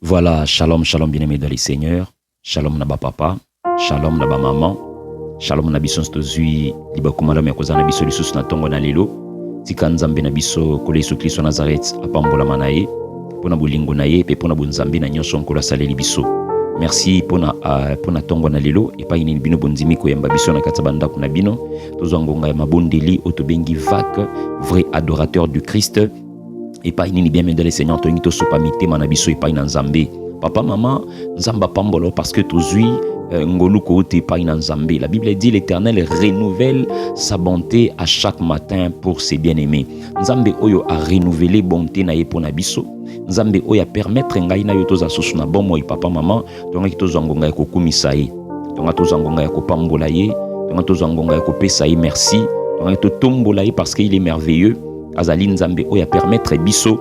Voilà, shalom, shalom, bien-aimés dans les seigneurs. Shalom na ba papa, shalom na ba maman, shalom na biso stozui liba kumala me koza na biso lisusu na tongo na lelo. Tika nzambe na biso kole Yesu Kristo Nazareth apambola manaye pona bolingo na ye pe pona bonzambe na nyonso nkola saleli biso. Merci pona tongo na lelo et pa inini bino bondimi ko yamba biso na katsa banda kuna bino tozangonga ya mabondeli otobengi vac vrai adorateur du Christ. Et pas inini bien mais dans les seigneurs to ngito sopa mitema na biso et pas ina nzambe papa maman nzamba pambolo parce que tozui ngolu ko te pas ina nzambe. La Bible dit l'Éternel renouvelle sa bonté à chaque matin pour ses bien-aimés. Nzambe oyo a renouvelé bonté na ye pona biso. Nzambe oyo a permettre ngai na yo toza susu na bon moi papa maman tonga kito zangonga ya kokumisa ye tonga to zangonga ya kopambola ye tonga to zangonga ya kopesa ye merci tonga to tombola ye parce qu'il est merveilleux. Azali nzambe oya permettre biso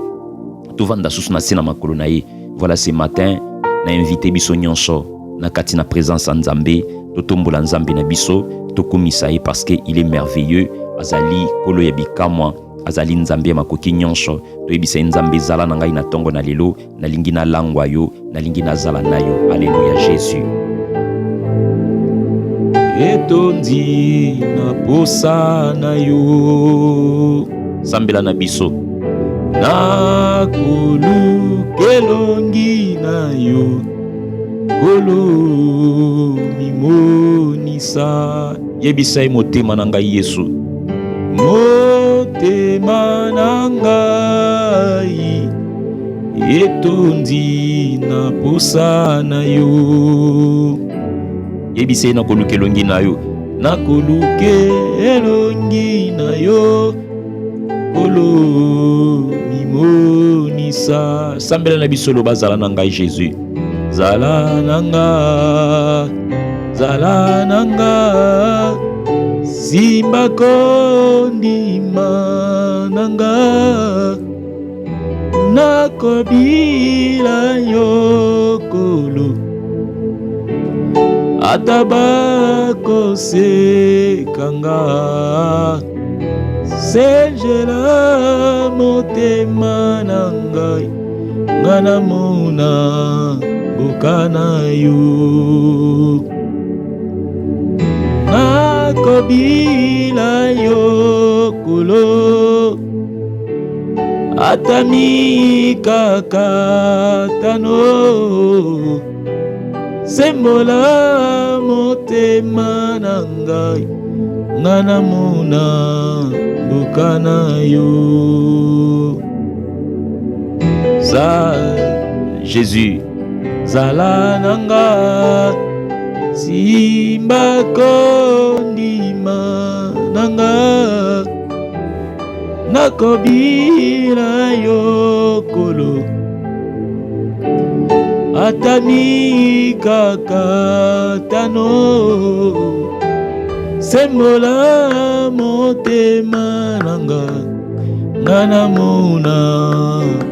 tovanda susu na sina makolo na ye. Voilà ce matin na invité biso nyonso na kati na présence en nzambe totombola nzambe na biso tokumisa ye parce que il est merveilleux. Azali kolo ya bikamwa azali nzambe makoki nyonso toyebisa nzambe zala na ngai na tongo na lelo nalingi na langwa yo nalingi na zala na yo. Alléluia Jésus. Etondi na posa na yo sambela na biso na kolukelongi na yo kolo mimonisa yebisa motema na ngai Yesu motema na ngai etondi na posa na yo yebisa na kolukelongi na yo na kolukelongi na yo kolo mimonisa sambela na biso loba zala na ngai Jésus zala nanga simba kondima nanga nakobila yo kolo atabako sekanga sejela motema na ngai ngana mona bokana yo nakobila yo kulo atami kakatano sembola motema na ngai ngana mona bokana yo za Jésus zala nanga simba kondima nanga nakobila yo kolo atami kakatano sembola motema nanga ngana mona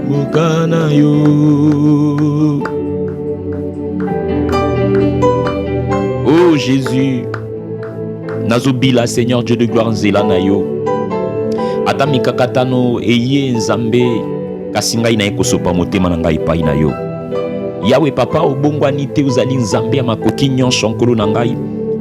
bokana yo. Oh Jésus nazobila Seigneur Dieu de gloire nzela na yo atami kakatano eye nzambe kasi ngai na ekosopa motema na ngai epai na yo Yahweh papa obongwani te ozali nzambe ya makoki nyonso nkolo na ngai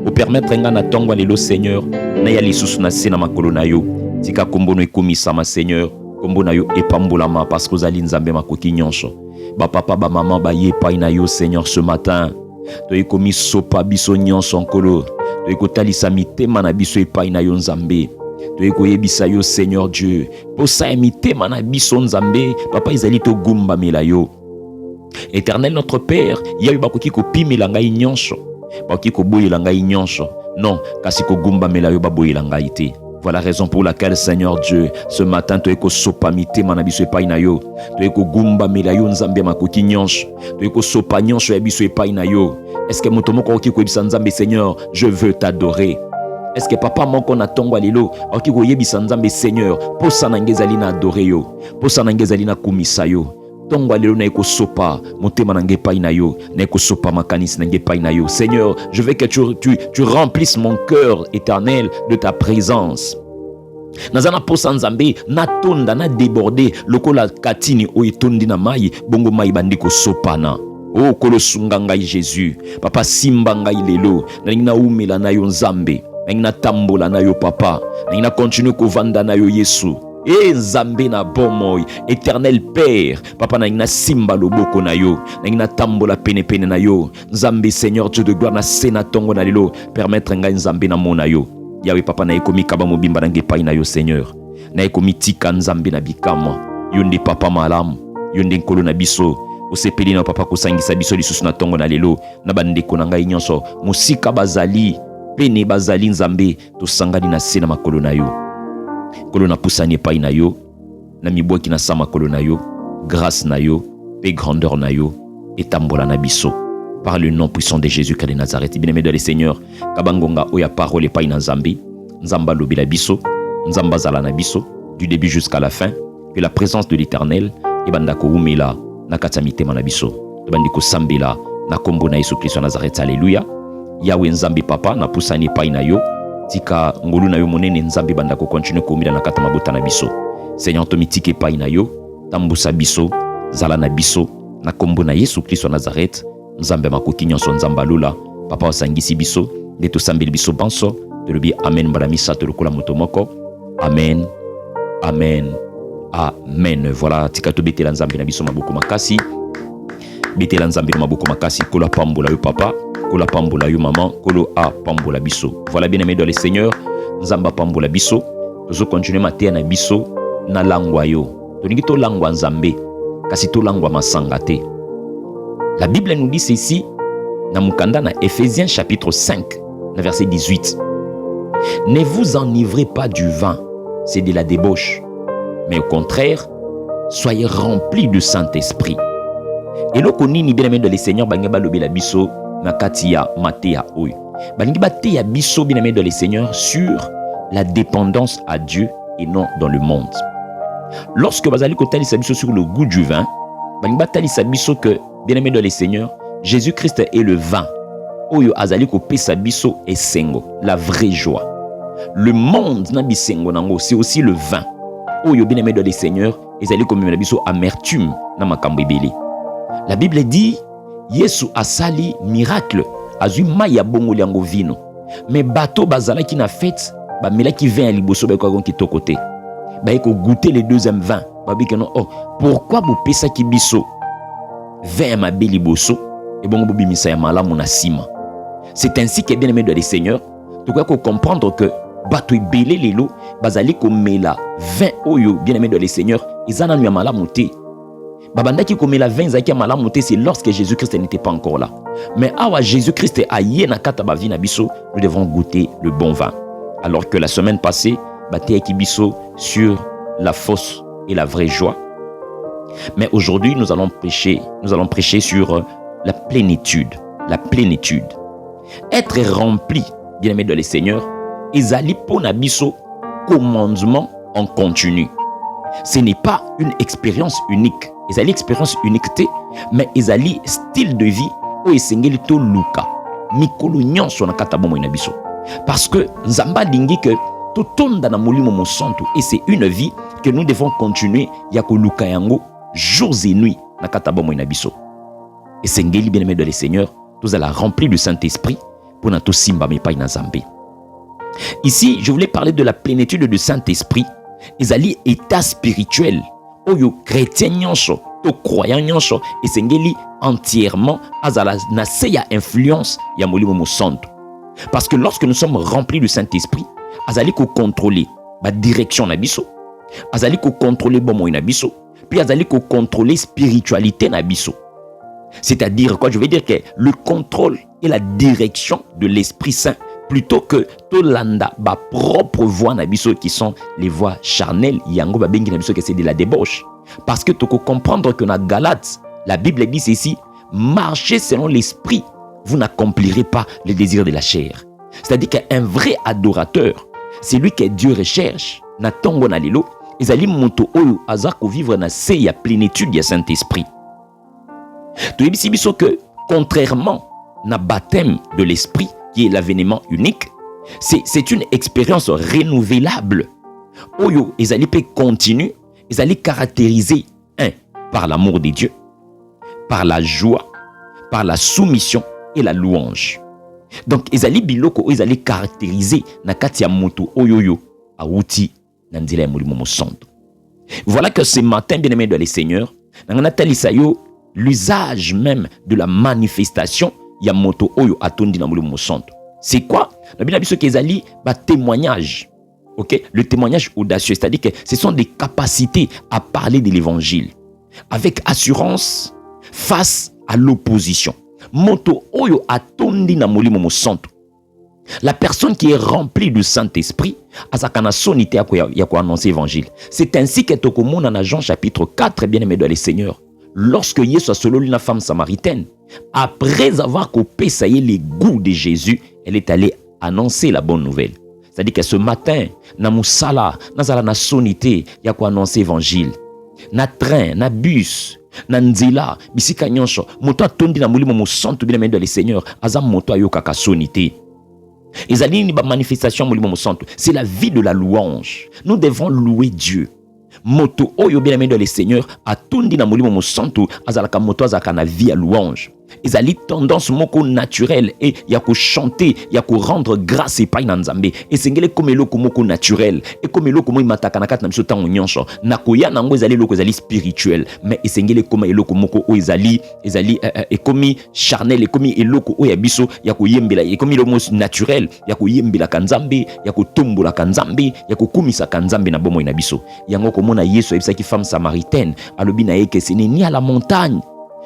opermettre nga na tongo lelo Seigneur na ya lisusu na se na makolo na yo tika kombono ekomisama Seigneur kombo na yo epambolama parce que ozali nzambe makoki nyonso ba papa ba maman ba ye epai na yo Seigneur ce matin toyekomi sopa biso nyonso nkolo toyekotalisa mitema na biso epai na yo nzambe toyekoyebisa yo Seigneur Dieu posa ya mitema na biso nzambe papa ezali togumbamela yo Éternel notre Père yayo bakoki kopimela ngai nyonso bakoki koboyela ngai nyonso non kasi kogumbamela yo baboyela ngai te. Voilà la raison pour laquelle Seigneur Dieu ce matin toyeko sopa mitema na biso epai na yo toyeko gumbamela yo nzambe makoki nyonso toyeko sopa nyonso ya biso epai na yo. Est-ce que moto moko okoki koyebisa nzambe Seigneur je veux t'adorer? Est-ce que papa moko na tongo lelo okoki koyebisa nzambe Seigneur posa na ngezali na adorer yo posa na ngezali na kumisa yo tongo lelo na eko sopa motema na ngepai na yo na eko sopa makanisi na ngepai na yo. Seigneur, je veux que tu remplisses mon cœur éternel de ta présence. Nazana posa nzambe na tonda na déborder lokola katini o etondi na mai bongo mai bandi ko sopana. Oh kolo sunga ngai Jésus papa simba ngai lelo na umela na yo nzambe na tambola na yo papa na continue kovanda na yo Yesu. E nzambe na bomoy éternel père papa na simba loboko na yo na tambola pene pene na yo nzambe Seigneur Dieu de gloire na sena tongo na lelo permettre ngai nzambe na mona yo Yawe papa na ekomi kaba mobimba nange pai na yo Seigneur na ekomi tika nzambe na bikama yo nde papa malamu yo nde nkolo na biso osepeli na papa kosangisa biso lisusu na tongo na lelo na bandeko na ngai nyonso mosika bazali pene bazali nzambe tosangani na se na makolo na yo kolo na pusani pai na yo na mibwaki na sa makolo na yo grâce na yo pe grandeur na yo etambola na biso par le nom puissant de Jésus-Christ de Nazareth. Bien-aimé dans le Seigneur, kabangonga oya parole pa ina nzambe, nzamba lobila biso, nzamba zala na biso, du début jusqu'à la fin, que la présence de l'Éternel ebanda ko umela na katamite na biso. Ebandi ko sambela na kombo na Yesu Kristo Nazareth. Alléluia. Yawe nzambe papa na pusani pa ina yo, tika ngolu na yo monene nzambe banda ko continue ko umela na kata mabota na biso. Seigneur to mitike pa ina yo, tambusa biso, zala na biso na kombo na Yesu Kristo Nazareth. Nzambe makoki nyonso nzamba lula papa osangisi biso nde tosambeli biso banso tolobi amen mbala misato lokola moto moko amen amen amen. Voilà tika tobetela nzambe na biso maboko makasi betela nzambe na maboko makasi kola pambola yo papa kola pambola yo maman kolo a pambola biso. Voilà bien aimé dans le Seigneur nzamba pambola biso tozo continuer matea na biso na langwa yo toningi to langwa nzambe kasi to langwa masanga te. La Bible nous dit ceci dans Mukanda na Ephésiens chapitre 5, verset 18. Ne vous enivrez pas du vin, c'est de la débauche, mais au contraire, soyez remplis du Saint-Esprit. Et là, koni ni bien aimé de le Seigneur, bangeba lobi la biso na katia matea oy. Bangiba te ya biso bien aimé de le Seigneur sur la dépendance à Dieu et non dans le monde. Lorsque bazali kotali sa biso sur le goût du vin, bangiba tali sa biso que bien-aimé dans le Seigneur, Jésus-Christ est le vin. Oyo azali ko pesa biso esengo, la vraie joie. Le monde na bisengo nango, c'est aussi le vin. Oyo bien-aimé dans le Seigneur, ezali ko mema biso amertume na makambo ebele. La Bible dit Yesu asali miracle, azui maya bongo liango vino. Mais bateau bazala ki na fête, ba mela ki vin liboso ba ko kitoko te. Ba ko goûter le deuxième vin. Ba bi que non, oh, pourquoi vous pesa ki biso vin mabeli boso et bon bobi misa ya malamu na sima. C'est ainsi que bien aimé de le Seigneur, tu dois comprendre que bato ibele lelo bazali ko mela vin oyo bien aimé de le Seigneur, izana nu ya malamu te. Babandaki ko mela vin zaki ya malamu te, c'est lorsque Jésus-Christ n'était pas encore là. Mais awa Jésus-Christ aye na kata ba vi na biso, nous devons goûter le bon vin. Alors que la semaine passée, baté ki biso sur la fausse et la vraie joie. Mais aujourd'hui, nous allons prêcher sur la plénitude. La plénitude. Être rempli, bien aimé de le Seigneur, ezali pona biso commandement en continu. Ce n'est pas une expérience unique. Ezali expérience unique te, mais ezali style de vie o esengeli to luka. Mikolo nyonso na kata bomo na biso. Parce que nzamba lingi que to tonda na molimo mo santo et c'est une vie que nous devons continuer ya ko luka yango jours et nuits na kata bomo na biso. Et sengeli bien aimé de le Seigneur, tous allons remplir du Saint-Esprit pour na to simba me pa na Zambé. Ici, je voulais parler de la plénitude du Saint-Esprit. Ezali état spirituel. Oyo chrétien nyonso, to croyant nyonso, et sengeli entièrement azala na seya influence ya molimo mo santo. Parce que lorsque nous sommes remplis du Saint-Esprit, azali ko contrôler ba direction na biso, azali ko contrôler bomo na biso, puis azali ko contrôler spiritualité na biso. C'est-à-dire quoi? Je veux dire que le contrôle et la direction de l'Esprit Saint plutôt que tolanda ba propre voix na biso qui sont les voix charnelles yango ba bengi na biso que c'est de la débauche. Parce que tu peux comprendre que dans Galates, la Bible dit ceci: marchez selon l'esprit, vous n'accomplirez pas les désirs de la chair. C'est-à-dire qu'un vrai adorateur, c'est lui que Dieu recherche. Na tongo na lelo, ezali moto oyo azako vivre na se ya plénitude ya Saint-Esprit. Tu dis biso que contrairement na baptême de l'esprit qui est l'avènement unique, c'est une expérience renouvelable. oyo ezali pe continue, ezali caractérisé par l'amour de Dieu, par la joie, par la soumission et la louange. Donc ezali biloko oyo ezali caractérisé na kati ya moto oyo awuti na nzela ya molimo mosantu. Voilà que ce matin, bien-aimés dans le Seigneur, l'usage même de la manifestation ya moto oyo atondi na molimo mosantu. C'est quoi? Témoignage. Okay? Le témoignage audacieux, c'est-à-dire que ce sont des capacités à parler de l'évangile avec assurance face à l'opposition. Moto oyo atondi na molimo mosantu. La personne qui est remplie du Saint-Esprit a sa sonité ya ko annoncer l'évangile. C'est ainsi que tokomona na Jean chapitre 4, bien-aimé dans le Seigneur, lorsque Yesu a solo la femme samaritaine, après avoir coupé ça y est les goûts de Jésus, elle est allée annoncer la bonne nouvelle. C'est-à-dire que ce matin, na musala, na zala na sonité ya ko annoncer l'évangile. Na train, na bus, na nzela, bisika nyonso, moto atondi na molimo mosantu bien-aimé dans le Seigneur, azam moto ayoka ka sonité. C'est la vie de la louange. Nous devons louer Dieu. Moto oyo bien aimé dans le Seigneur atondi na molimo mosantu azalaka moto azalaka na vie à louange. Ezali tendance moko naturelle et ya ko chanter, ya ko rendre grâce epai na Nzambe. Esengele comme eloko moko naturel et comme eloko mo imataka na kati na biso tango nyonso. Na koya nango ezali eloko ezali spirituel, mais esengele comme eloko moko o ezali ekomi charnel, ekomi eloko o ya biso ya ko yembela, ekomi eloko naturel ya ko yembela ka Nzambe, ya ko tombola ka Nzambe, ya ko kumisa ka Nzambe na bomo na biso. Yango komona Yesu ebisaki femme samaritaine alobi na ye ke ce n'est ni à la montagne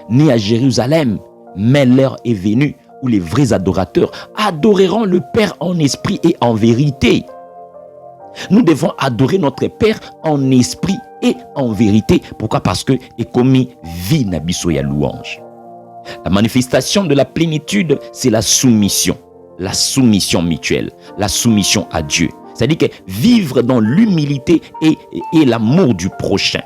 ni à Jérusalem, mais l'heure est venue où les vrais adorateurs adoreront le Père en esprit et en vérité. Nous devons adorer notre Père en esprit et en vérité. Pourquoi? Parce que ekomi vi na biso ya louange. La manifestation de la plénitude, c'est la soumission mutuelle, la soumission à Dieu. C'est-à-dire que vivre dans l'humilité et l'amour du prochain.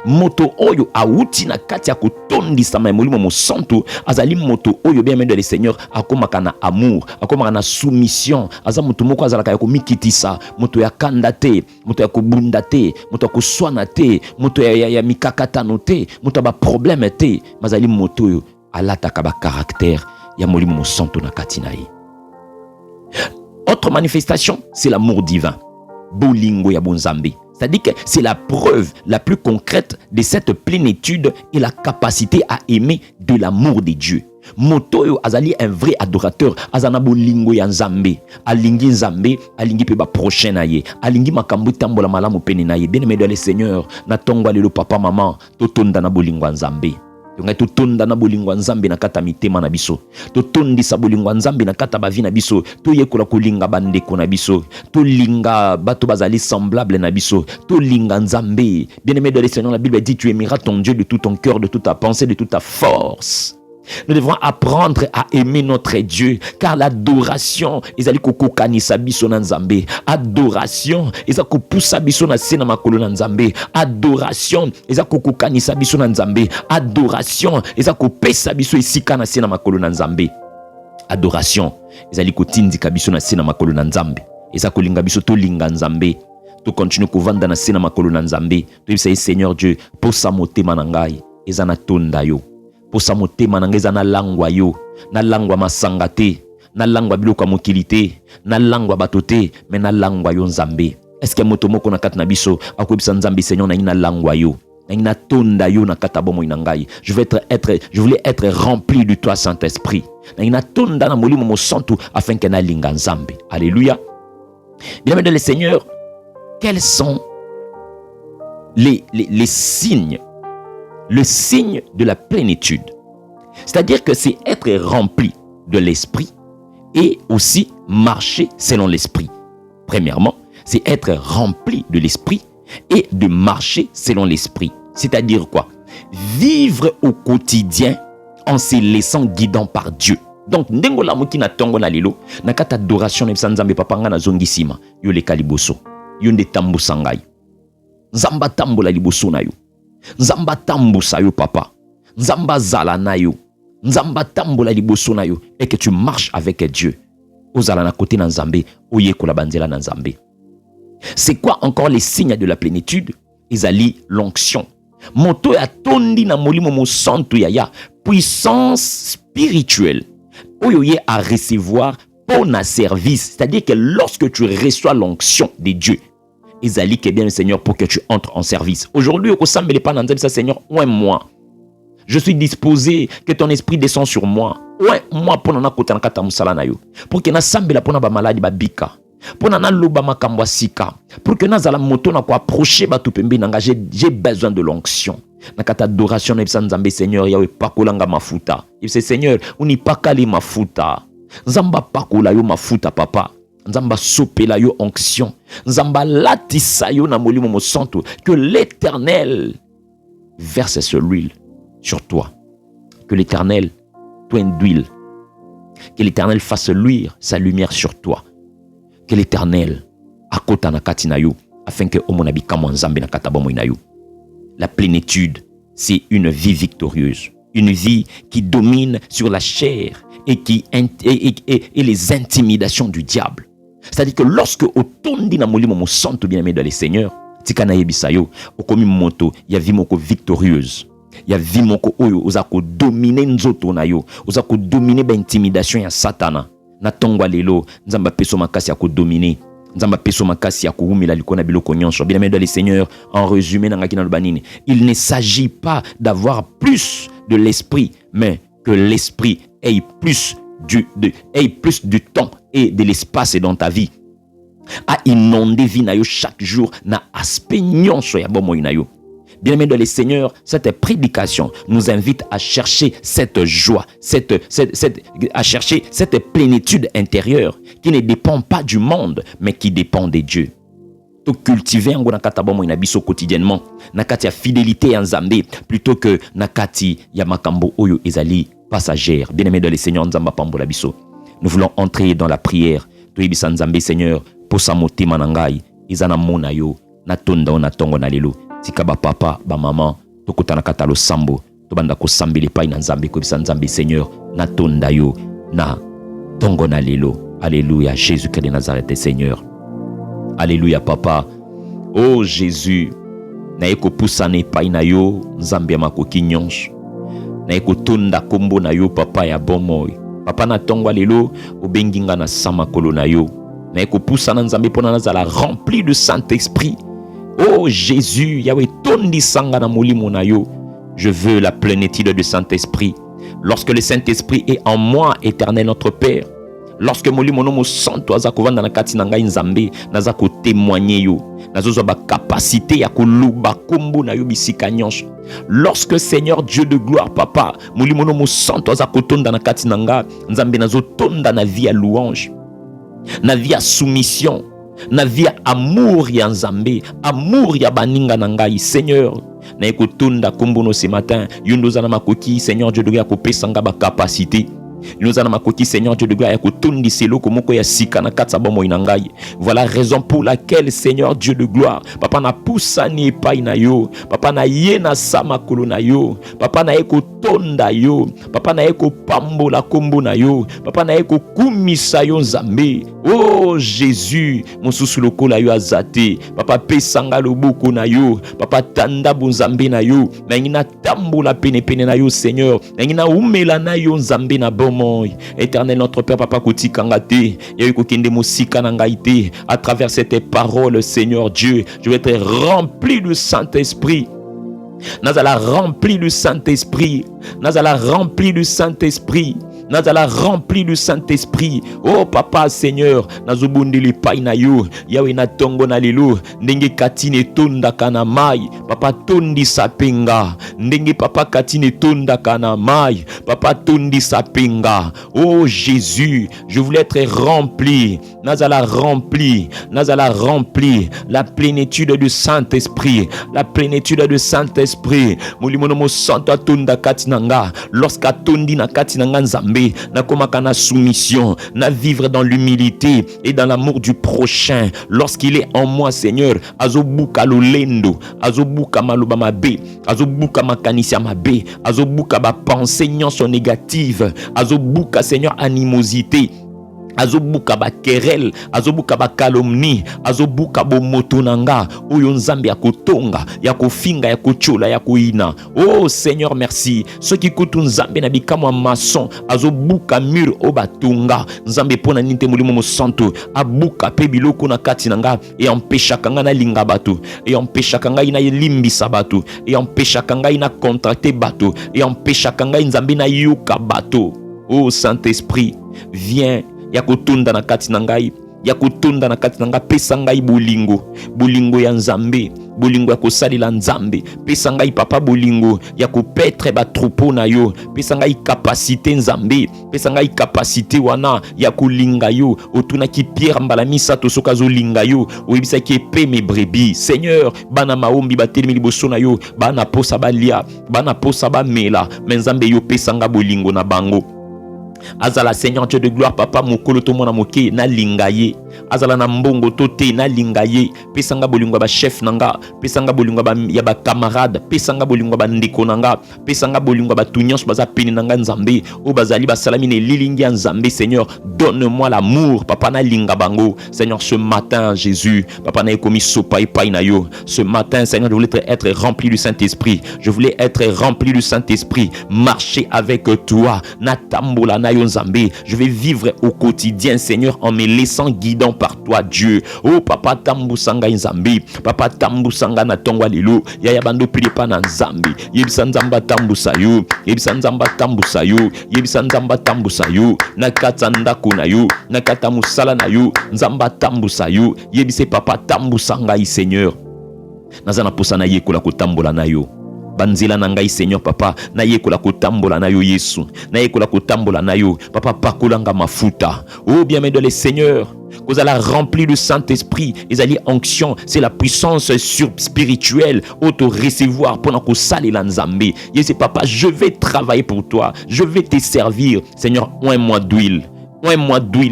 Moto oyo awuti na kati ya kotondisa molimo mosantu azali moto oyo bien aimé dans le Seigneur akomaka na amour, akomaka na soumission, aza moto moko azalaka ya komikitisa, moto ya kanda te, moto ya kobunda te, moto ya koswana te, moto ya mikakatano te, moto ya ba problème te, mazali moto oyo alataka ba caractère ya molimo mosantu na kati na ye. Autre manifestation, c'est l'amour divin. Bolingo ya bonzambe. C'est-à-dire que c'est la preuve la plus concrète de cette plénitude et la capacité à aimer de l'amour de Dieu. Moto azali un vrai adorateur, azana bolingo ya Nzambe, alingi Nzambe, alingi pe ba prochain na ye, alingi makambo tambola malamu pene na ye. Bien-aimé dans le Seigneur, na tongwa lelo papa maman, totonda na bolingo ya Nzambe. Totonda na bolingo Nzambe na kata mitema na biso, totondisa bolingo Nzambe na kata bavi na biso, toyekola kolinga bandeko na biso, tolinga bato bazali semblable na biso, tolinga Nzambe. Bien-aimé dans le Seigneur, la Bible dit tu aimeras ton Dieu de tout ton cœur, de toute ta pensée, de toute ta force. Nous devons apprendre à aimer notre Dieu, car l'adoration ezali kokokanisa biso na Nzambe. Adoration ezali kopusa biso na se na makolo na Nzambe. Adoration ezali kokokanisa biso na Nzambe. Adoration ezali kopesa biso esika na se na makolo na Nzambe. Adoration ezali kotindika biso na se na makolo na Nzambe. Ezali kolinga biso to linga Nzambe. To continue kovanda na se na makolo na Nzambe. To yebisa Seigneur Dieu, posa motema na ngai ezana tonda yo. Posa motema na ngeza na langwa yo, na langwa masanga te, na langwa biloko ya mokili te, na langwa bato te, mais na langwa yo Nzambe. Est-ce que moto moko na kati na biso akoyebisa Nzambe Seigneur na langwa yo, na tonda yo na kata bomo na ngai. Je voulais être rempli de toi Saint-Esprit. Na tonda na molimo mosantu afin que na linga Nzambe. Alléluia. Bien-aimé dans le Seigneur, quels sont les signes? Le signe de la plénitude. C'est-à-dire que c'est être rempli de l'esprit et aussi marcher selon l'esprit. Premièrement, c'est être rempli de l'esprit et de marcher selon l'esprit. C'est-à-dire quoi? Vivre au quotidien en se laissant guidant par Dieu. Donc, ndengola muki na tongo na lelo, na kata adoration na Nzambe papa nga na zongisima, yo le kaliboso, yo nde tambu sangai. Nzamba tambola liboso na yo. Nzamba tambusa yo papa, Nzamba zala na yo, Nzamba tambola liboso na yo, et que tu marches avec Dieu. Ozala na côté na Nzambe, oye kola banzela na Nzambe. C'est quoi encore les signes de la plénitude? Ezali l'onction. Moto ya tondi na molimo mo santo yaya, puissance spirituelle. Oyoye à recevoir pour un service. C'est-à-dire que lorsque tu reçois l'onction de Dieu, ezali que bien le Seigneur pour que tu entres en service. Aujourd'hui, au Sambele Pananzem, ça Seigneur, ouais moi. Je suis disposé que ton esprit descend sur moi. Ouais moi pour nana kota nakata musala na yo. Pour que na sambela pona ba maladi ba bika. Pour nana loba makambo sika. Pour que na zala moto na ko approcher ba tupembe nanga j'ai besoin de l'onction. Nakata adoration na bisa nzambe Seigneur yawe pakolanga mafuta. Il dit Seigneur, uni pakali mafuta. Nzamba pakola yo mafuta papa. Nzamba sopela yo onction. Nzamba latisa yo na molimo mo santo. Que l'Éternel verse sur l'huile sur toi. Que l'Éternel t'induile. Que l'Éternel fasse luire sa lumière sur toi. Que l'Éternel akota na katina yo afin que omonabi kamo nzambe na katabomo ina yo. La plénitude, c'est une vie victorieuse. Une vie qui domine sur la chair et les intimidations du diable. C'est-à-dire que lorsque otondi na molimo mo santo bien-aimé dans les seigneurs, tikana yebisayo, okomi moto, ya vie moko victorieuse. Ya vie moko oyo ozako dominer nzoto na yo, ozako dominer ba intimidation ya satana. Na tongwa lelo, nzamba peso makasi ya ko dominer. Nzamba peso makasi ya ko humila likona biloko nyonso. Bien-aimé dans les seigneurs, en résumé na ngaki na lubanini, il ne s'agit pas d'avoir plus de l'esprit, mais que l'esprit ait plus du temps et de l'espace dans ta vie. A inonder vie na yo chaque jour na aspect nyonso ya bomo ina yo. Bien-aimés dans les seigneurs, cette prédication nous invite à chercher cette joie, à chercher cette plénitude intérieure qui ne dépend pas du monde, mais qui dépend de Dieu. To cultiver en nakata bomo ina biso quotidiennement, nakati ya fidélité en Nzambe plutôt que nakati ya makambo oyo ezali passagère. Bien-aimés dans les seigneurs, Nzamba pambola biso. Nous voulons entrer dans la prière. To yebisa Nzambe Seigneur, posa motema na ngai, ezana mona yo, na tonda na tongo na lelo. Tika ba papa, ba maman, tokota na kata lo sambo, to banda ko sambele pa ina Nzambe ko bisa Nzambe Seigneur, na tonda yo, na tongo na lelo. Alléluia, Jésus-Christ de Nazareth Seigneur. Alléluia papa. Oh Jésus, na eko pusane pa ina yo, Nzambe makoki nyonso. Na eko tonda kombo na yo papa ya bomoy. Papa na tongo lelo, obenginga na sama kolo na yo. Na eko pusana Nzambe pona nazala rempli de Saint-Esprit. Oh Jésus, Yahweh tondi sanga na molimo na yo. Je veux la plénitude du Saint-Esprit. Lorsque le Saint-Esprit est en moi, Éternel notre Père, lorsque molimo no mo santo azakovanda na kati na ngai Nzambe, nazako témoigner yo, nazozo ba capacité ya koluba kombo na yo bisika nyonso. Lorsque Seigneur Dieu de gloire papa, molimo no mo santo azakotonda na kati na nga, Nzambe nazotonda na vie ya louange, na vie ya soumission, na vie ya amour ya Nzambe, amour ya baninga na ngai Seigneur. Na ekotonda kombo no ce matin, yondo zana makoki Seigneur Dieu de gloire ko pesanga ba capacité. Nous allons makoki Seigneur Dieu de gloire ya kotondi selo komoko ya sika na katsa bomo inangai. Voilà la raison pour laquelle Seigneur Dieu de gloire, papa na pusani epai na yo, papa na ye na sama kolo na yo, papa na eko tonda yo, papa na eko pambola kombo na yo, papa na eko kumisa yo Nzambe. Oh Jésus, mosusu lokola yo azate, papa pesanga loboko na yo, papa tanda bonzambe na yo, na ngina tambola pene pene na yo Seigneur, na ngina umela na yo Nzambe na bon. Éternel notre Père papa koti kangate ya kokende musika na ngai te. À travers cette parole Seigneur Dieu, je vais être rempli du Saint-Esprit. Nazala rempli du Saint-Esprit. Nazala rempli du Saint-Esprit. Nazala rempli du Saint-Esprit. Oh papa Seigneur, nazobundeli pai na yo, yawe na tongo na lelo, ndenge katine tonda kana mai, papa tondi sapenga, ndenge papa katine tonda kana mai, papa tondi sapenga. Oh Jésus, je voulais être rempli, nazala rempli, la plénitude du Saint-Esprit, la plénitude du Saint-Esprit. Molimono mo santa tonda katinanga, lorsque tondi na katinanga Nzambe, na komaka na soumission, na vivre dans l'humilité et dans l'amour du prochain. Lorsqu'il est en moi Seigneur, azobuka lolendo, azobuka maloba mabe, azobuka makanisia mabe, azobuka ba pensée nyonso négative, azobuka Seigneur animosité, azobuka ba querelle, azobuka ba calomnie, azobuka bo motonanga oyo nzambe ya kotonga, ya kofinga, ya kochola, ya koina. Oh Seigneur merci. Ceux qui kutu nzambe na bikamo maçon, azobuka mur o batunga, nzambe pona ninte mulimo mosanto, abuka pe biloko na kati nanga et empêcha kanga na linga bato, et empêcha kanga ina limbisa bato, et empêcha kanga ina contracter bato, et empêcha kanga nzambe na yuka bato. Oh Saint-Esprit, viens ya kutunda na kati na ngai, ya kutunda na kati na nga, pesa ngai bolingo ya nzambe, bolingo ya kosalela nzambe, pesa ngai papa bolingo ya kopetre ba troupeau na yo, pesa ngai capacité nzambe, pesa ngai capacité wana ya kolinga yo, otuna ki Pierre mbala misato soka zo linga yo, oyebisa ki epe mes brebis. Seigneur, bana maombi batelemi liboso na yo, bana posa balia, bana posa bamela, mais nzambe yo pesa nga bolingo na bango. Azala Seigneur Dieu de gloire papa mokolo to mona moke na lingaye, azala na mbongo tote na lingaye, pesanga bolingo ba chef nanga, pesanga bolingo ba ya ba camarade, pesanga bolingo ba ndiko nanga, pesanga bolingo ba tunyans baza peni nanga nzambe, o bazali ba salami ne lilingi ya nzambe. Seigneur, donne-moi l'amour papa na linga bango. Seigneur, ce matin Jésus, papa na ekomi sopa epai na yo. Ce matin Seigneur, je voulais être rempli du Saint-Esprit. Je voulais être rempli du Saint-Esprit, marcher avec toi na tambola na yo nzambe. Je vais vivre au quotidien Seigneur en me laissant guidant par toi Dieu. Oh papa tambusanga nzambe, papa tambusanga na tongwa lelo ya ya bando pili pa na nzambe, yebisa nzamba tambusa yo, yebisa nzamba tambusa yo, yebisa nzamba tambusa yo na kata ndako na yo, na kata musala na yo, nzamba tambusa yo, yebise papa tambusanga Seigneur. Nazana posa na yekola kotambola na yo banzela na ngai Seigneur papa, na yekola kotambola na yo Yesu, na yekola kotambola na yo papa, pakolanga mafuta. Oh bien-aimé de le Seigneur, que vous allez remplir le Saint-Esprit, les alliés onction, c'est la puissance spirituelle, auto-recevoir pendant que ça les lanzambe. Yes papa, je vais travailler pour toi, je vais te servir. Seigneur, oins-moi d'huile,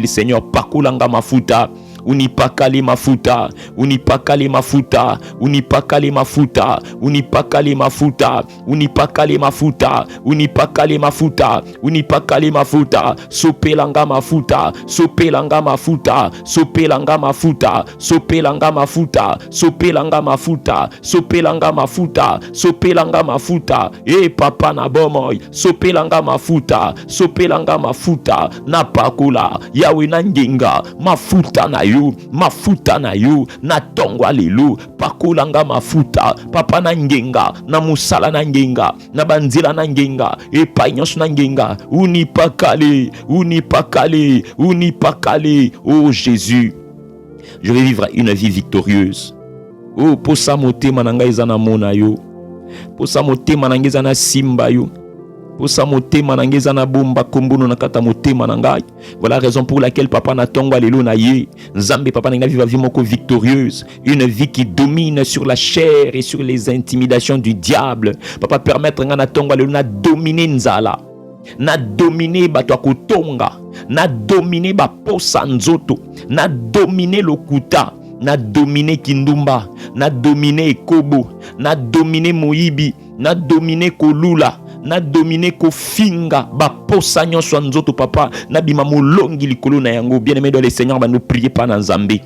Seigneur, pakolanga mafuta. Unipakale mafuta, unipakale mafuta, unipakale mafuta, unipakale mafuta, unipakale mafuta, unipakale mafuta, unipakale mafuta, sopelanga mafuta, sopelanga mafuta, sopelanga mafuta, sopelanga mafuta, sopelanga mafuta, sopelanga mafuta, sopelanga mafuta, e papa na bomoy, sopelanga mafuta, sopelanga mafuta, na pakula, yawe na ngenga, mafuta na yo, mafuta na yo na tongwa lelo, pakolanga mafuta papa na ngenga, na musala na ngenga, na banzila na ngenga, epai nyonso na ngenga, unipakale, unipakale, unipakale. Oh Jésus, je vais vivre une vie victorieuse. Oh posa motema na ngai eza na mona yo, posa motema na ngai eza na simba yo, posa motema na ngai eza na bomba kombono na kata motema na ngai. Voilà la raison pour laquelle papa na tongwa lelo na ye nzambe papa na ngai viva vie moko victorieuse, une vie qui domine sur la chair et sur les intimidations du diable. Papa permettre nga na tongwa lelo na dominer nzala, na dominer bato ya kotonga, na dominer baposa nzoto, na dominer lokuta, na dominer kindumba, na dominer ekobo, na dominer moyibi, na dominer kolula, na dominer kofinga baposa nyonso nzoto papa, na bima molongi likolo na yango. Bien-aimé dans le Seigneur, ba nous prier pa na nzambe,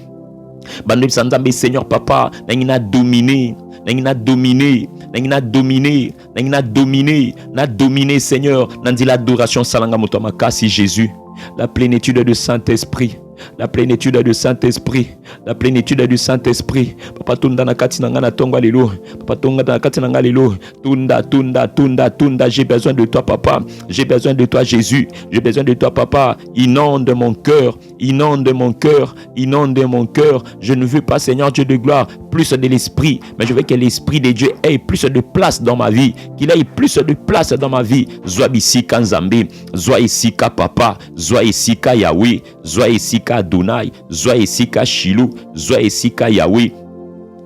ba nous nzambe Seigneur papa, na dominer, na dominer, na dominer, na dominer, na dominer Seigneur, na ndi l'adoration salanga moto makasi Jésus, la plénitude du Saint-Esprit, la plénitude du Saint-Esprit, la plénitude du Saint-Esprit. Papa tunda na kati na nga na tonga lelo, papa tonga na kati na nga lelo, tunda tunda tunda tunda, j'ai besoin de toi papa, j'ai besoin de toi Jésus, j'ai besoin de toi papa. Inonde mon cœur, inonde mon cœur, inonde mon cœur. Je ne veux pas Seigneur Dieu de gloire plus de l'esprit, mais je veux que l'esprit de Dieu ait plus de place dans ma vie, qu'il ait plus de place dans ma vie. Zwa ici Kanzambe, zwa ici ka papa, zwa ici ka Yahweh, zwa ici ka Adonai, zwa ici ka Shilo, zwa ici ka Yahweh,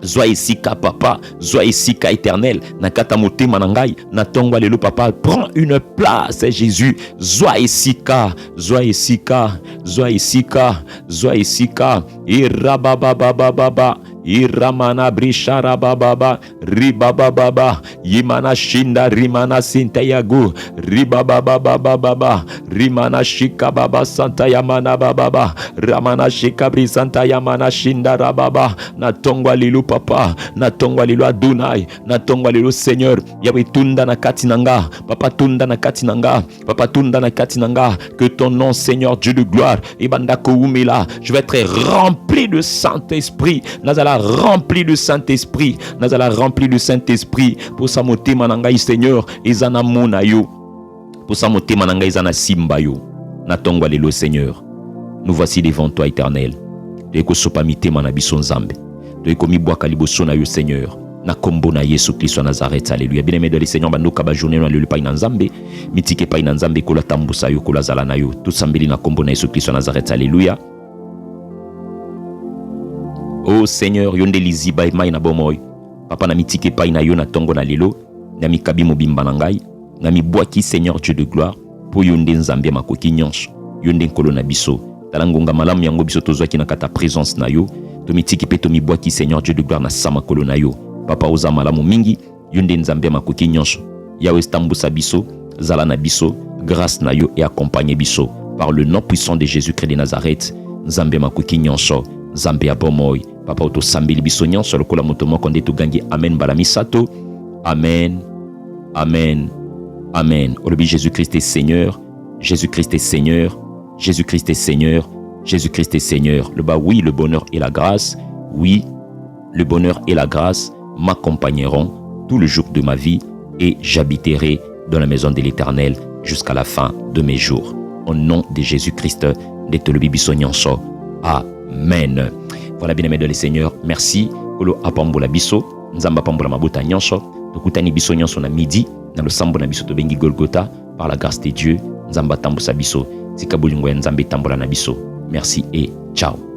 zwa ici ka papa, zwa ici ka éternel. Nakata motema na ngai na tongwa lelo papa, prends une place Jésus. Zwa ici ka, zwa ici ka, zwa ici ka, zwa ici ka, irabababababa, iramana brishara baba ribaba baba yimana shinda rimana sintayagu ribaba baba rimana shika baba santa yamana baba ramana shika brisanta yamana shinda rababa natongwa lilu papa natongwa lilu adunai natongwa lilu Seigneur yawe tunda na katinanga papa tunda na katinanga papa tunda na katinanga que ton nom Seigneur Dieu de gloire ibanda koumila je vais être rempli de Saint-Esprit nazala rempli de Saint-Esprit nazala rempli de Saint-Esprit pour sa motema na ngai Seigneur ezana mona yo pour sa motema na ngai ezana simba yo natongwa lelo Seigneur nous voici devant toi éternel toyeko sopa mitema na biso nzambe toyeko mibwaka liboso na yo Seigneur na kombo na Yesu Kristo na Nazareth. Alléluia. Bien-aimé de le Seigneur, bandoka ba journée na lelo pa ina nzambe, mitike pa ina nzambe kola tambusa yo kola zala na yo. Tout sambeli na kombo na Yesu Kristo na Nazareth. Alléluia. Oh Seigneur, yonde liziba mai na bomoy. Papa na mitike pa ina yo na tongo na lelo, na mikabi mobimba na ngai, na mibwaki Seigneur Dieu de gloire, po yonde nzambe makoki nyonso, yonde nkolo na biso. Talangonga malamu yango biso tozwaki na kata présence na yo, to mitike pe to mibwaki Seigneur Dieu de gloire na sama kolo na yo. Papa oza malamu mingi yonde nzambe makoki nyonso yawe stambusa biso zala na biso grâce na yo et accompagner biso par le nom puissant de Jésus-Christ de Nazareth. Nzambe makoki nyonso nzambe ya bomoy papa oto sambeli biso nyonso lokola moto moko nde togangi amen bala misato amen amen amen. Olobi Jésus-Christ est Seigneur, Jésus-Christ est Seigneur, Jésus-Christ est Seigneur, Jésus-Christ est Seigneur. Le bas oui, le bonheur et la grâce, oui, le bonheur et la grâce m'accompagneront tout le jour de ma vie et j'habiterai dans la maison de l'Éternel jusqu'à la fin de mes jours. Au nom de Jésus-Christ, de Tolobi Bissonyonso. Amen. Voilà, bien aimé de le Seigneur. Merci. Kolo apambola biso. Nzamba pambola mabota nyonso. Tokutani biso nyonso na midi. Na lo sambo na biso to bengi Golgotha. Par la grâce de Dieu. Nzamba tambusa biso. Sika bolingo ya Nzambe tambola na biso. Merci et ciao.